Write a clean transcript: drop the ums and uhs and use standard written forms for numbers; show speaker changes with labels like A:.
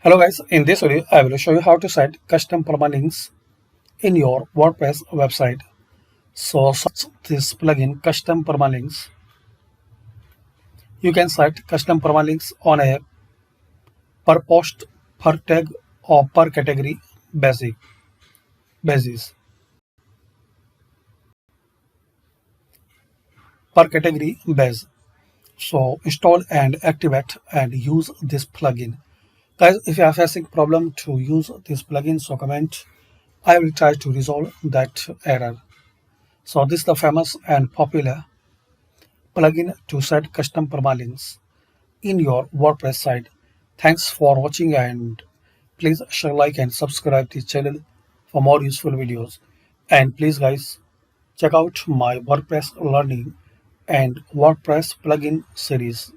A: Hello guys, in this video I will show you how to set custom permalinks in your WordPress website. So search this plugin custom permalinks. You can set custom permalinks on a per post, per tag or per category basis. Per category base. So install and activate and use this plugin. Guys, if you are facing problem to use this plugin, so comment. I will try to resolve that error. So this is the famous and popular plugin to set custom permalinks in your WordPress site. Thanks for watching and please share, like and subscribe this channel for more useful videos. And please guys, check out my WordPress learning and WordPress plugin series.